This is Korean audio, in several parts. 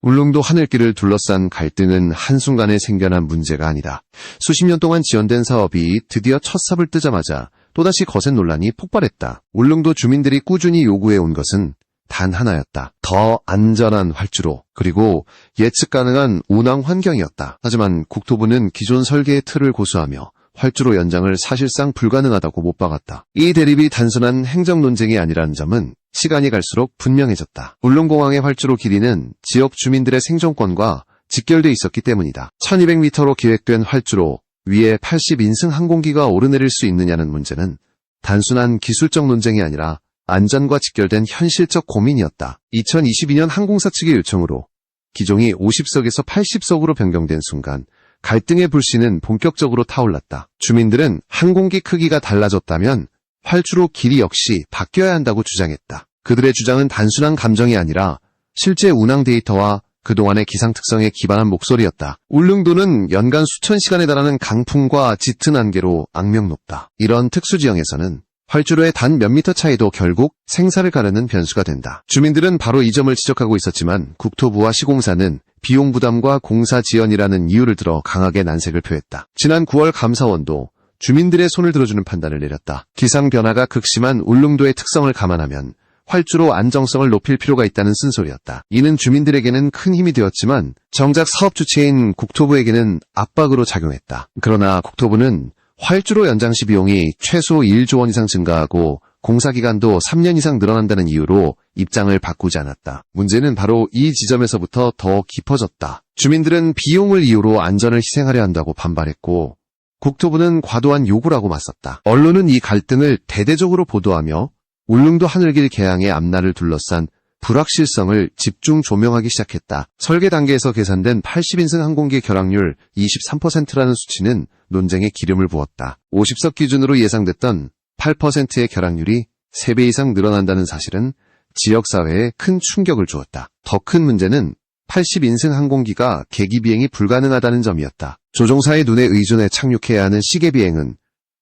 울릉도 하늘길을 둘러싼 갈등은 한순간에 생겨난 문제가 아니다. 수십 년 동안 지연된 사업이 드디어 첫 삽을 뜨자마자 또다시 거센 논란이 폭발했다. 울릉도 주민들이 꾸준히 요구해온 것은 단 하나였다. 더 안전한 활주로, 그리고 예측 가능한 운항 환경이었다. 하지만 국토부는 기존 설계의 틀을 고수하며 활주로 연장을 사실상 불가능하다고 못 박았다. 이 대립이 단순한 행정 논쟁이 아니라는 점은 시간이 갈수록 분명해졌다. 울릉공항의 활주로 길이는 지역 주민들의 생존권과 직결돼 있었기 때문이다. 1200m로 기획된 활주로 위에 80인승 항공기가 오르내릴 수 있느냐는 문제는 단순한 기술적 논쟁이 아니라 안전과 직결된 현실적 고민이었다. 2022년 항공사 측의 요청으로 기종이 50석에서 80석으로 변경된 순간 갈등의 불씨는 본격적으로 타올랐다. 주민들은 항공기 크기가 달라졌다면 활주로 길이 역시 바뀌어야 한다고 주장했다. 그들의 주장은 단순한 감정이 아니라 실제 운항 데이터와 그동안의 기상 특성에 기반한 목소리였다. 울릉도는 연간 수천 시간에 달하는 강풍과 짙은 안개로 악명 높다. 이런 특수 지형에서는 활주로의 단 몇 미터 차이도 결국 생사를 가르는 변수가 된다. 주민들은 바로 이 점을 지적하고 있었지만 국토부와 시공사는 비용 부담과 공사 지연이라는 이유를 들어 강하게 난색을 표했다. 지난 9월 감사원도 주민들의 손을 들어주는 판단을 내렸다. 기상 변화가 극심한 울릉도의 특성을 감안하면 활주로 안정성을 높일 필요가 있다는 쓴소리였다. 이는 주민들에게는 큰 힘이 되었지만 정작 사업 주체인 국토부에게는 압박으로 작용했다. 그러나 국토부는 활주로 연장 시 비용이 최소 1조 원 이상 증가하고 공사기간도 3년 이상 늘어난다는 이유로 입장을 바꾸지 않았다. 문제는 바로 이 지점에서부터 더 깊어졌다. 주민들은 비용을 이유로 안전을 희생하려 한다고 반발했고 국토부는 과도한 요구라고 맞섰다. 언론은 이 갈등을 대대적으로 보도하며 울릉도 하늘길 개항의 앞날을 둘러싼 불확실성을 집중 조명하기 시작했다. 설계 단계에서 계산된 80인승 항공기 결항률 23%라는 수치는 논쟁에 기름을 부었다. 50석 기준으로 예상됐던 8%의 결항률이 3배 이상 늘어난다는 사실은 지역사회에 큰 충격을 주었다. 더 큰 문제는 80인승 항공기가 계기 비행이 불가능하다는 점이었다. 조종사의 눈에 의존해 착륙해야 하는 시계 비행은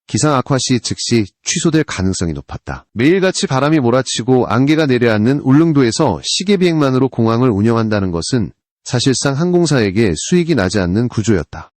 기상 악화 시 즉시 취소될 가능성이 높았다. 매일같이 바람이 몰아치고 안개가 내려앉는 울릉도에서 시계 비행만으로 공항을 운영한다는 것은 사실상 항공사에게 수익이 나지 않는 구조였다.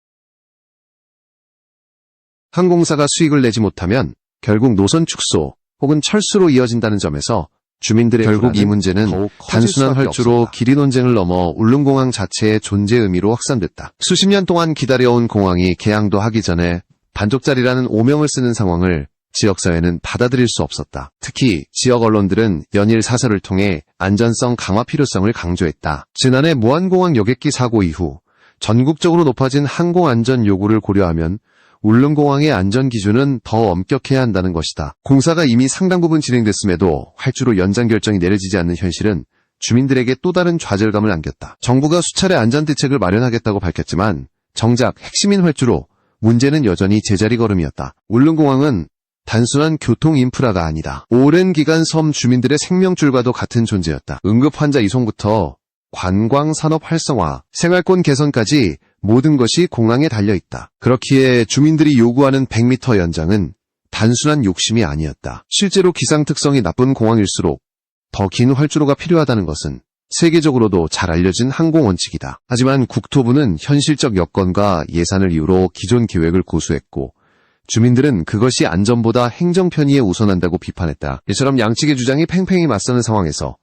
항공사가 수익을 내지 못하면 결국 노선 축소 혹은 철수로 이어진다는 점에서 주민들의 결국 이 문제는 단순한 활주로 길이 논쟁을 넘어 울릉공항 자체의 존재 의미로 확산됐다. 수십 년 동안 기다려온 공항이 개항도 하기 전에 반쪽짜리라는 오명을 쓰는 상황을 지역사회는 받아들일 수 없었다. 특히 지역 언론들은 연일 사설을 통해 안전성 강화 필요성을 강조했다. 지난해 무안공항 여객기 사고 이후 전국적으로 높아진 항공안전 요구를 고려하면 울릉공항의 안전기준은 더 엄격해야 한다는 것이다. 공사가 이미 상당 부분 진행됐음에도 활주로 연장 결정이 내려지지 않는 현실은 주민들에게 또 다른 좌절감을 안겼다. 정부가 수차례 안전대책을 마련하겠다고 밝혔지만 정작 핵심인 활주로, 문제는 여전히 제자리 걸음이었다. 울릉공항은 단순한 교통 인프라가 아니다. 오랜 기간 섬 주민들의 생명줄과도 같은 존재였다. 응급 환자 이송부터 관광 산업 활성화, 생활권 개선까지 모든 것이 공항에 달려있다. 그렇기에 주민들이 요구하는 100m 연장은 단순한 욕심이 아니었다. 실제로 기상 특성이 나쁜 공항일수록 더 긴 활주로가 필요하다는 것은 세계적으로도 잘 알려진 항공 원칙이다. 하지만 국토부는 현실적 여건과 예산을 이유로 기존 계획을 고수했고 주민들은 그것이 안전보다 행정 편의에 우선한다고 비판했다. 이처럼 양측의 주장이 팽팽히 맞서는 상황에서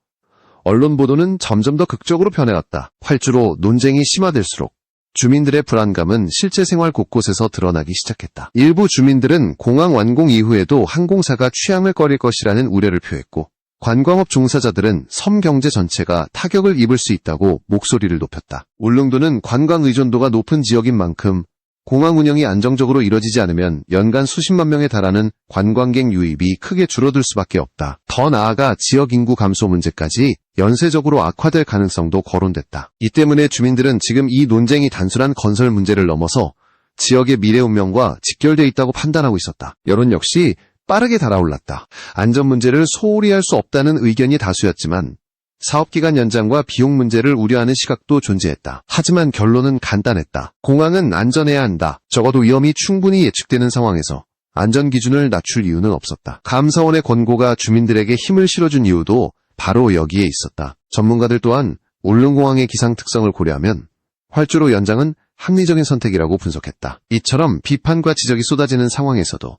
언론 보도는 점점 더 극적으로 변해왔다. 활주로 논쟁이 심화될수록 주민들의 불안감은 실제 생활 곳곳에서 드러나기 시작했다. 일부 주민들은 공항 완공 이후에도 항공사가 취항을 꺼릴 것이라는 우려를 표했고 관광업 종사자들은 섬 경제 전체가 타격을 입을 수 있다고 목소리를 높였다. 울릉도는 관광 의존도가 높은 지역인 만큼 공항 운영이 안정적으로 이뤄지지 않으면 연간 수십만 명에 달하는 관광객 유입이 크게 줄어들 수밖에 없다. 더 나아가 지역 인구 감소 문제까지 연쇄적으로 악화될 가능성도 거론됐다. 이 때문에 주민들은 지금 이 논쟁이 단순한 건설 문제를 넘어서 지역의 미래 운명과 직결되어 있다고 판단하고 있었다. 여론 역시 빠르게 달아올랐다. 안전 문제를 소홀히 할 수 없다는 의견이 다수였지만 사업기간 연장과 비용 문제를 우려하는 시각도 존재했다. 하지만 결론은 간단했다. 공항은 안전해야 한다. 적어도 위험이 충분히 예측되는 상황에서 안전기준을 낮출 이유는 없었다. 감사원의 권고가 주민들에게 힘을 실어준 이유도 바로 여기에 있었다. 전문가들 또한 울릉공항의 기상 특성을 고려하면 활주로 연장은 합리적인 선택이라고 분석했다. 이처럼 비판과 지적이 쏟아지는 상황에서도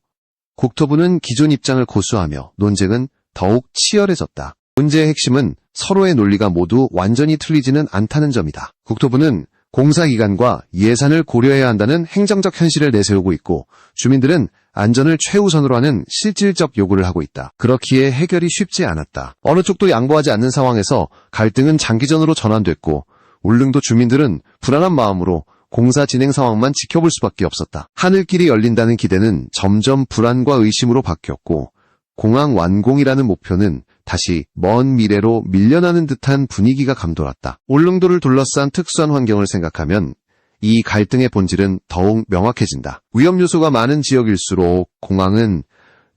국토부는 기존 입장을 고수하며 논쟁은 더욱 치열해졌다. 문제의 핵심은 서로의 논리가 모두 완전히 틀리지는 않다는 점이다. 국토부는 공사기간과 예산을 고려해야 한다는 행정적 현실을 내세우고 있고, 주민들은 안전을 최우선으로 하는 실질적 요구를 하고 있다. 그렇기에 해결이 쉽지 않았다. 어느 쪽도 양보하지 않는 상황에서 갈등은 장기전으로 전환됐고, 울릉도 주민들은 불안한 마음으로 공사 진행 상황만 지켜볼 수밖에 없었다. 하늘길이 열린다는 기대는 점점 불안과 의심으로 바뀌었고, 공항 완공이라는 목표는 다시 먼 미래로 밀려나는 듯한 분위기가 감돌았다. 울릉도를 둘러싼 특수한 환경을 생각하면 이 갈등의 본질은 더욱 명확해진다. 위험 요소가 많은 지역일수록 공항은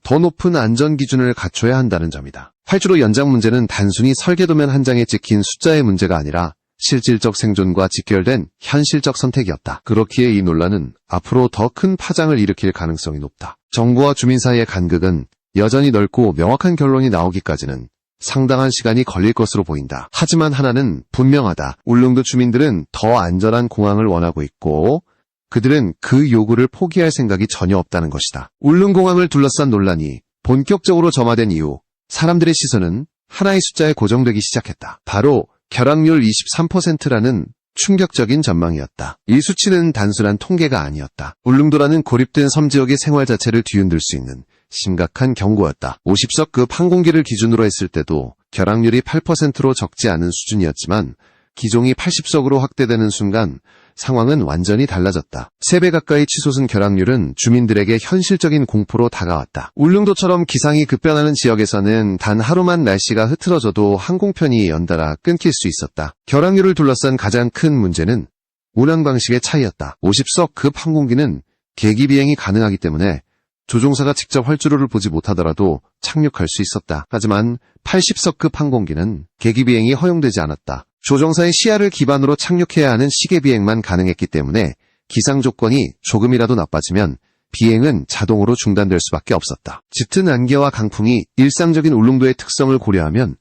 더 높은 안전 기준을 갖춰야 한다는 점이다. 활주로 연장 문제는 단순히 설계도면 한 장에 찍힌 숫자의 문제가 아니라 실질적 생존과 직결된 현실적 선택이었다. 그렇기에 이 논란은 앞으로 더 큰 파장을 일으킬 가능성이 높다. 정부와 주민 사이의 간극은 여전히 넓고 명확한 결론이 나오기까지는 상당한 시간이 걸릴 것으로 보인다. 하지만 하나는 분명하다. 울릉도 주민들은 더 안전한 공항을 원하고 있고, 그들은 그 요구를 포기할 생각이 전혀 없다는 것이다. 울릉공항을 둘러싼 논란이 본격적으로 점화된 이후 사람들의 시선은 하나의 숫자에 고정되기 시작했다. 바로 결항률 23%라는 충격적인 전망이었다. 이 수치는 단순한 통계가 아니었다. 울릉도라는 고립된 섬지역의 생활 자체를 뒤흔들 수 있는 심각한 경고였다. 50석급 항공기를 기준으로 했을 때도 결항률이 8%로 적지 않은 수준이었지만 기종이 80석으로 확대되는 순간 상황은 완전히 달라졌다. 3배 가까이 치솟은 결항률은 주민들에게 현실적인 공포로 다가왔다. 울릉도처럼 기상이 급변하는 지역에서는 단 하루만 날씨가 흐트러져도 항공편이 연달아 끊길 수 있었다. 결항률을 둘러싼 가장 큰 문제는 운항 방식의 차이였다. 50석급 항공기는 계기 비행이 가능하기 때문에 조종사가 직접 활주로를 보지 못하더라도 착륙할 수 있었다. 하지만 80석급 항공기는 계기 비행이 허용되지 않았다. 조종사의 시야를 기반으로 착륙해야 하는 시계 비행만 가능했기 때문에 기상 조건이 조금이라도 나빠지면 비행은 자동으로 중단될 수밖에 없었다. 짙은 안개와 강풍이 일상적인 울릉도의 특성을 고려하면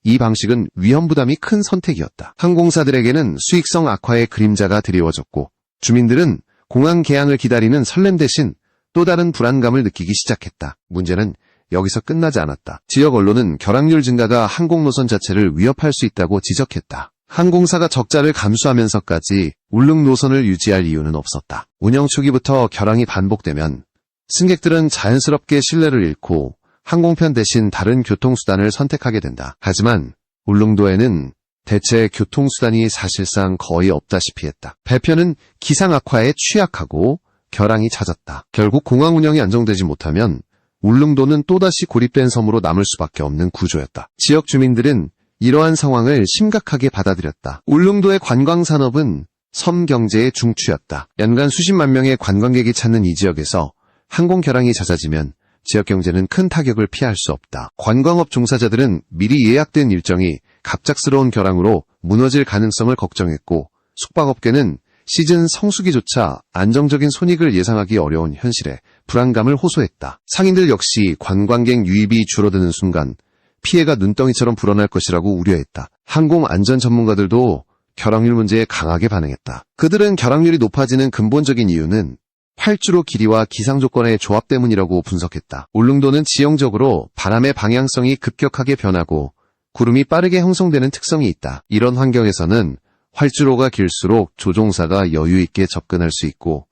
이 방식은 위험 부담이 큰 선택이었다. 항공사들에게는 수익성 악화의 그림자가 드리워졌고, 주민들은 공항 개항을 기다리는 설렘 대신 또 다른 불안감을 느끼기 시작했다. 문제는 여기서 끝나지 않았다. 지역 언론은 결항률 증가가 항공 노선 자체를 위협할 수 있다고 지적했다. 항공사가 적자를 감수하면서까지 울릉 노선을 유지할 이유는 없었다. 운영 초기부터 결항이 반복되면 승객들은 자연스럽게 신뢰를 잃고 항공편 대신 다른 교통수단을 선택하게 된다. 하지만 울릉도에는 대체 교통수단이 사실상 거의 없다시피 했다. 배편은 기상 악화에 취약하고 결항이 잦았다. 결국 공항 운영이 안정되지 못하면 울릉도는 또다시 고립된 섬으로 남을 수밖에 없는 구조였다. 지역 주민들은 이러한 상황을 심각하게 받아들였다. 울릉도의 관광산업은 섬 경제의 중추였다. 연간 수십만 명의 관광객이 찾는 이 지역에서 항공 결항이 잦아지면 지역 경제는 큰 타격을 피할 수 없다. 관광업 종사자들은 미리 예약된 일정이 갑작스러운 결항으로 무너질 가능성을 걱정했고, 숙박업계는 시즌 성수기조차 안정적인 손익을 예상하기 어려운 현실에 불안감을 호소했다. 상인들 역시 관광객 유입이 줄어드는 순간 피해가 눈덩이처럼 불어날 것이라고 우려했다. 항공 안전 전문가들도 결항률 문제에 강하게 반응했다. 그들은 결항률이 높아지는 근본적인 이유는 활주로 길이와 기상 조건의 조합 때문이라고 분석했다. 울릉도는 지형적으로 바람의 방향성이 급격하게 변하고 구름이 빠르게 형성되는 특성이 있다. 이런 환경에서는 활주로가 길수록 조종사가 여유 있게 접근할 수 있고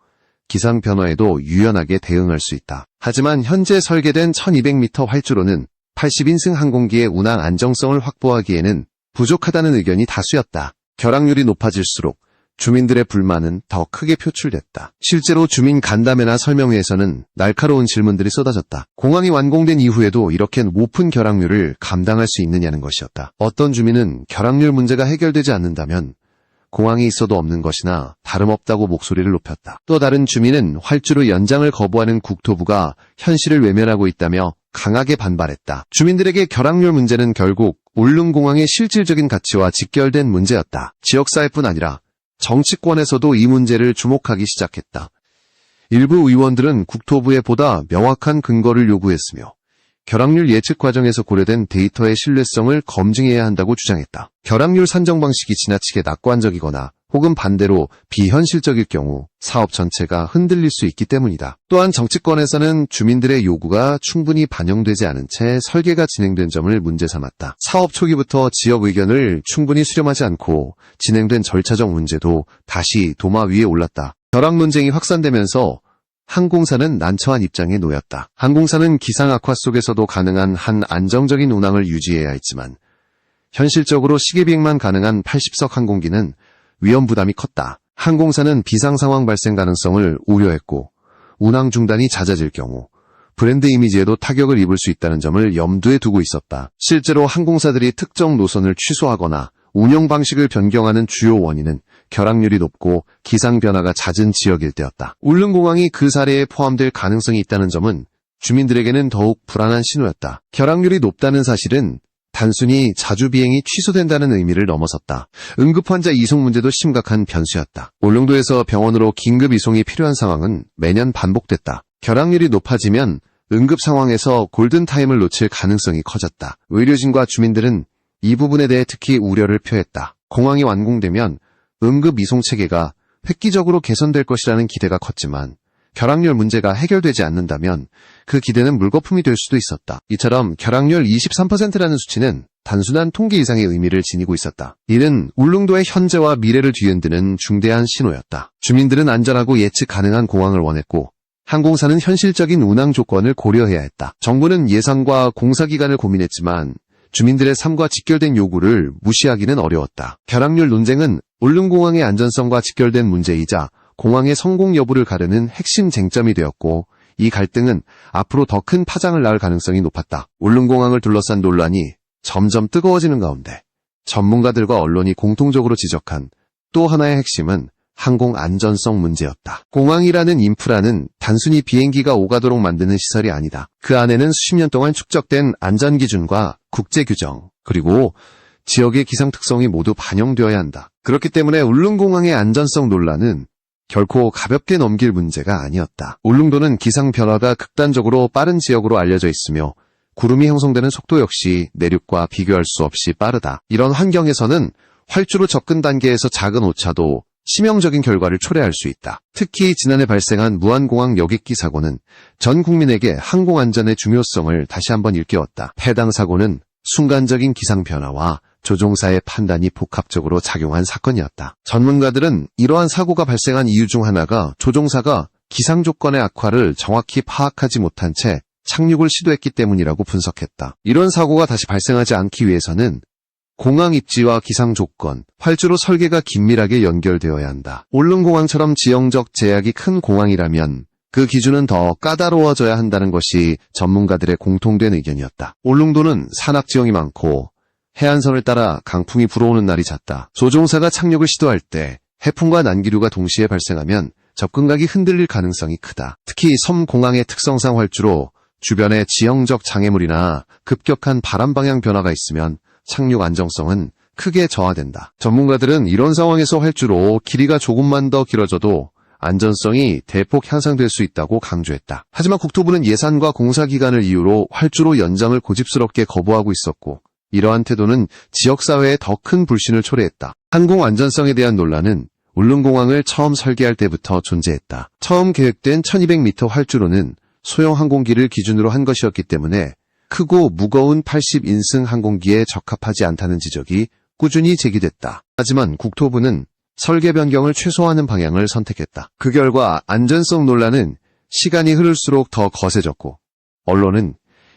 기상 변화에도 유연하게 대응할 수 있다. 하지만 현재 설계된 1200m 활주로는 80인승 항공기의 운항 안정성을 확보하기에는 부족하다는 의견이 다수였다. 결항률이 높아질수록 주민들의 불만은 더 크게 표출됐다. 실제로 주민 간담회나 설명회에서는 날카로운 질문들이 쏟아졌다. 공항이 완공된 이후에도 이렇게 높은 결항률을 감당할 수 있느냐는 것이었다. 어떤 주민은 결항률 문제가 해결되지 않는다면 공항이 있어도 없는 것이나 다름없다고 목소리를 높였다. 또 다른 주민은 활주로 연장을 거부하는 국토부가 현실을 외면하고 있다며 강하게 반발했다. 주민들에게 결항률 문제는 결국 울릉공항의 실질적인 가치와 직결된 문제였다. 지역사회뿐 아니라 정치권에서도 이 문제를 주목하기 시작했다. 일부 의원들은 국토부에 보다 명확한 근거를 요구했으며 결항률 예측 과정에서 고려된 데이터의 신뢰성을 검증해야 한다고 주장했다. 결항률 산정 방식이 지나치게 낙관적이거나 혹은 반대로 비현실적일 경우 사업 전체가 흔들릴 수 있기 때문이다. 또한 정치권에서는 주민들의 요구가 충분히 반영되지 않은 채 설계가 진행된 점을 문제 삼았다. 사업 초기부터 지역 의견을 충분히 수렴하지 않고 진행된 절차적 문제도 다시 도마 위에 올랐다. 결항 논쟁이 확산되면서 항공사는 난처한 입장에 놓였다. 항공사는 기상 악화 속에서도 가능한 한 안정적인 운항을 유지해야 했지만 현실적으로 시계비행만 가능한 80석 항공기는 위험 부담이 컸다. 항공사는 비상 상황 발생 가능성을 우려했고 운항 중단이 잦아질 경우 브랜드 이미지에도 타격을 입을 수 있다는 점을 염두에 두고 있었다. 실제로 항공사들이 특정 노선을 취소하거나 운영 방식을 변경하는 주요 원인은 결항률이 높고 기상 변화가 잦은 지역일 때였다. 울릉공항이 그 사례에 포함될 가능성이 있다는 점은 주민들에게는 더욱 불안한 신호였다. 결항률이 높다는 사실은 단순히 자주 비행이 취소된다는 의미를 넘어섰다. 응급환자 이송 문제도 심각한 변수였다. 울릉도에서 병원으로 긴급 이송이 필요한 상황은 매년 반복됐다. 결항률이 높아지면 응급 상황에서 골든타임을 놓칠 가능성이 커졌다. 의료진과 주민들은 이 부분에 대해 특히 우려를 표했다. 공항이 완공되면 응급 이송 체계가 획기적으로 개선될 것이라는 기대가 컸지만 결항률 문제가 해결되지 않는다면 그 기대는 물거품이 될 수도 있었다. 이처럼 결항률 23%라는 수치는 단순한 통계 이상의 의미를 지니고 있었다. 이는 울릉도의 현재와 미래를 뒤흔드는 중대한 신호였다. 주민들은 안전하고 예측 가능한 공항을 원했고 항공사는 현실적인 운항 조건을 고려해야 했다. 정부는 예산과 공사 기간을 고민했지만 주민들의 삶과 직결된 요구를 무시하기는 어려웠다. 결항률 논쟁은 울릉공항의 안전성과 직결된 문제이자 공항의 성공 여부를 가르는 핵심 쟁점이 되었고 이 갈등은 앞으로 더 큰 파장을 낳을 가능성이 높았다. 울릉공항을 둘러싼 논란이 점점 뜨거워지는 가운데 전문가들과 언론이 공통적으로 지적한 또 하나의 핵심은 항공 안전성 문제였다. 공항이라는 인프라는 단순히 비행기가 오가도록 만드는 시설이 아니다. 그 안에는 수십 년 동안 축적된 안전기준과 국제규정, 그리고 지역의 기상 특성이 모두 반영되어야 한다. 그렇기 때문에 울릉공항의 안전성 논란은 결코 가볍게 넘길 문제가 아니었다. 울릉도는 기상 변화가 극단적으로 빠른 지역으로 알려져 있으며 구름이 형성되는 속도 역시 내륙과 비교할 수 없이 빠르다. 이런 환경에서는 활주로 접근 단계에서 작은 오차도 치명적인 결과를 초래할 수 있다. 특히 지난해 발생한 무안공항 여객기 사고는 전 국민에게 항공안전의 중요성을 다시 한번 일깨웠다. 해당 사고는 순간적인 기상 변화와 조종사의 판단이 복합적으로 작용한 사건이었다. 전문가들은 이러한 사고가 발생한 이유 중 하나가 조종사가 기상 조건의 악화를 정확히 파악하지 못한 채 착륙을 시도했기 때문이라고 분석했다. 이런 사고가 다시 발생하지 않기 위해서는 공항 입지와 기상 조건, 활주로 설계가 긴밀하게 연결되어야 한다. 울릉공항처럼 지형적 제약이 큰 공항이라면 그 기준은 더 까다로워져야 한다는 것이 전문가들의 공통된 의견이었다. 울릉도는 산악 지형이 많고 해안선을 따라 강풍이 불어오는 날이 잦다. 조종사가 착륙을 시도할 때 해풍과 난기류가 동시에 발생하면 접근각이 흔들릴 가능성이 크다. 특히 섬 공항의 특성상 활주로 주변에 지형적 장애물이나 급격한 바람 방향 변화가 있으면 착륙 안정성은 크게 저하된다. 전문가들은 이런 상황에서 활주로 길이가 조금만 더 길어져도 안전성이 대폭 향상될 수 있다고 강조했다. 하지만 국토부는 예산과 공사 기간을 이유로 활주로 연장을 고집스럽게 거부하고 있었고 이러한 태도는 지역사회에 더 큰 불신을 초래했다. 항공 안전성에 대한 논란은 울릉공항을 처음 설계할 때부터 존재했다. 처음 계획된 1200m 활주로는 소형 항공기를 기준으로 한 것이었기 때문에 크고 무거운 80인승 항공기에 적합하지 않다는 지적이 꾸준히 제기됐다. 하지만 국토부는 설계 변경을 최소화하는 방향을 선택했다. 그 결과 안전성 논란은 시간이 흐를수록 더 거세졌고 언론은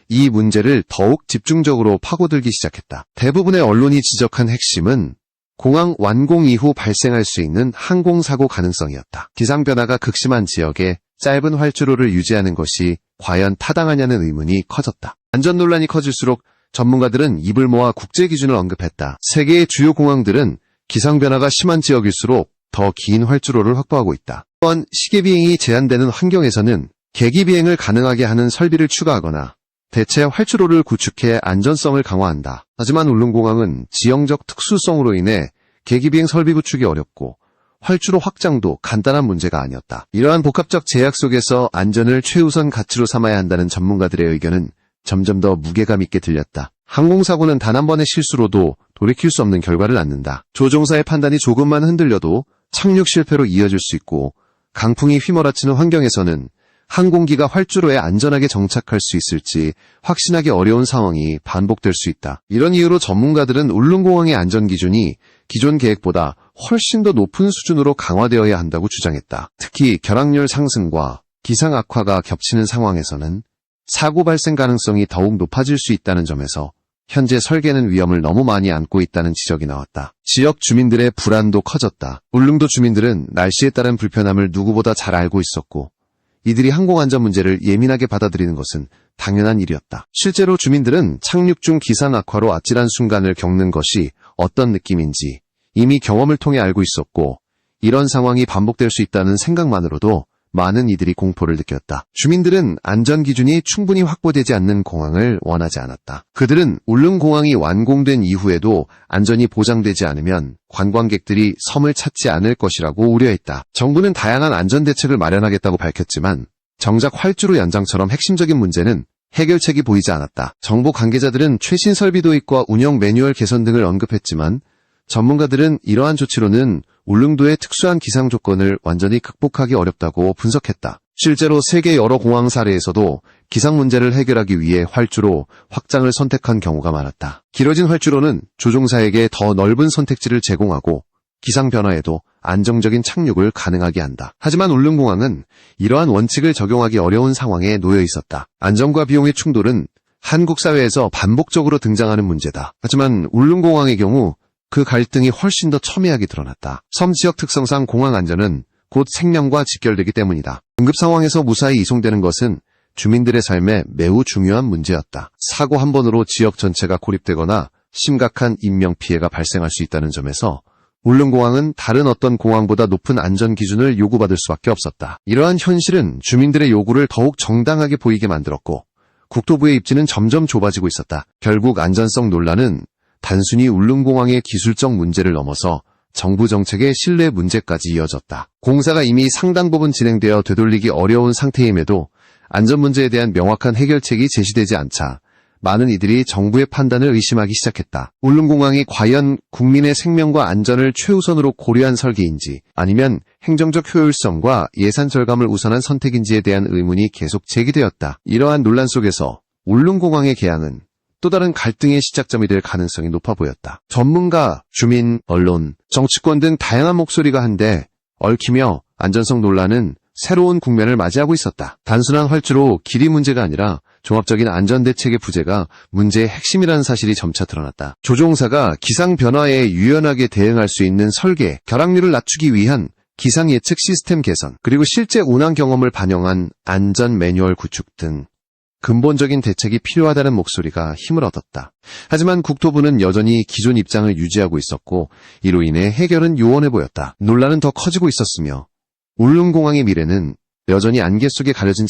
이 문제를 더욱 집중적으로 파고들기 시작했다. 대부분의 언론이 지적한 핵심은 공항 완공 이후 발생할 수 있는 항공사고 가능성이었다. 기상 변화가 극심한 지역에 짧은 활주로를 유지하는 것이 과연 타당하냐는 의문이 커졌다. 안전 논란이 커질수록 전문가들은 입을 모아 국제 기준을 언급했다. 세계의 주요 공항들은 기상 변화가 심한 지역일수록 더 긴 활주로를 확보하고 있다. 또한 시계비행이 제한되는 환경에서는 계기비행을 가능하게 하는 설비를 추가하거나 대체 활주로를 구축해 안전성을 강화한다. 하지만 울릉공항은 지형적 특수성으로 인해 계기비행 설비 구축이 어렵고 활주로 확장도 간단한 문제가 아니었다. 이러한 복합적 제약 속에서 안전을 최우선 가치로 삼아야 한다는 전문가들의 의견은 점점 더 무게감 있게 들렸다. 항공사고는 단 한 번의 실수로도 돌이킬 수 없는 결과를 낳는다. 조종사의 판단이 조금만 흔들려도 착륙 실패로 이어질 수 있고, 강풍이 휘몰아치는 환경에서는 항공기가 활주로에 안전하게 정착할 수 있을지 확신하기 어려운 상황이 반복될 수 있다. 이런 이유로 전문가들은 울릉공항의 안전기준이 기존 계획보다 훨씬 더 높은 수준으로 강화되어야 한다고 주장했다. 특히 결항률 상승과 기상 악화가 겹치는 상황에서는 사고 발생 가능성이 더욱 높아질 수 있다는 점에서 현재 설계는 위험을 너무 많이 안고 있다는 지적이 나왔다. 지역 주민들의 불안도 커졌다. 울릉도 주민들은 날씨에 따른 불편함을 누구보다 잘 알고 있었고, 이들이 항공안전 문제를 예민하게 받아들이는 것은 당연한 일이었다. 실제로 주민들은 착륙 중 기상 악화로 아찔한 순간을 겪는 것이 어떤 느낌인지 이미 경험을 통해 알고 있었고, 이런 상황이 반복될 수 있다는 생각만으로도 많은 이들이 공포를 느꼈다. 주민들은 안전기준이 충분히 확보되지 않는 공항을 원하지 않았다. 그들은 울릉공항이 완공된 이후에도 안전이 보장되지 않으면 관광객들이 섬을 찾지 않을 것이라고 우려했다. 정부는 다양한 안전대책을 마련하겠다고 밝혔지만 정작 활주로 연장처럼 핵심적인 문제는 해결책이 보이지 않았다. 정부 관계자들은 최신 설비 도입과 운영 매뉴얼 개선 등을 언급했지만 전문가들은 이러한 조치로는 울릉도의 특수한 기상 조건을 완전히 극복하기 어렵다고 분석했다. 실제로 세계 여러 공항 사례에서도 기상 문제를 해결하기 위해 활주로 확장을 선택한 경우가 많았다. 길어진 활주로는 조종사에게 더 넓은 선택지를 제공하고 기상 변화에도 안정적인 착륙을 가능하게 한다. 하지만 울릉공항은 이러한 원칙을 적용하기 어려운 상황에 놓여 있었다. 안전과 비용의 충돌은 한국 사회에서 반복적으로 등장하는 문제다. 하지만 울릉공항의 경우 그 갈등이 훨씬 더 첨예하게 드러났다. 섬 지역 특성상 공항 안전은 곧 생명과 직결되기 때문이다. 응급 상황에서 무사히 이송되는 것은 주민들의 삶에 매우 중요한 문제였다. 사고 한 번으로 지역 전체가 고립되거나 심각한 인명피해가 발생할 수 있다는 점에서 울릉공항은 다른 어떤 공항보다 높은 안전 기준을 요구받을 수밖에 없었다. 이러한 현실은 주민들의 요구를 더욱 정당하게 보이게 만들었고, 국토부의 입지는 점점 좁아지고 있었다. 결국 안전성 논란은 단순히 울릉공항의 기술적 문제를 넘어서 정부 정책의 신뢰 문제까지 이어졌다. 공사가 이미 상당 부분 진행되어 되돌리기 어려운 상태임에도 안전 문제에 대한 명확한 해결책이 제시되지 않자 많은 이들이 정부의 판단을 의심하기 시작했다. 울릉공항이 과연 국민의 생명과 안전을 최우선으로 고려한 설계인지 아니면 행정적 효율성과 예산 절감을 우선한 선택인지에 대한 의문이 계속 제기되었다. 이러한 논란 속에서 울릉공항의 개항은 또 다른 갈등의 시작점이 될 가능성이 높아 보였다. 전문가, 주민, 언론, 정치권 등 다양한 목소리가 한데 얽히며 안전성 논란은 새로운 국면을 맞이하고 있었다. 단순한 활주로 길이 문제가 아니라 종합적인 안전대책의 부재가 문제의 핵심이라는 사실이 점차 드러났다. 조종사가 기상 변화에 유연하게 대응할 수 있는 설계, 결항률을 낮추기 위한 기상 예측 시스템 개선, 그리고 실제 운항 경험을 반영한 안전 매뉴얼 구축 등 근본적인 대책이 필요하다는 목소리가 힘을 얻었다. 하지만 국토부는 여전히 기존 입장을 유지하고 있었고, 이로 인해 해결은 요원해 보였다. 논란은 더 커지고 있었으며 울릉공항의 미래는 여전히 안개 속에 가려진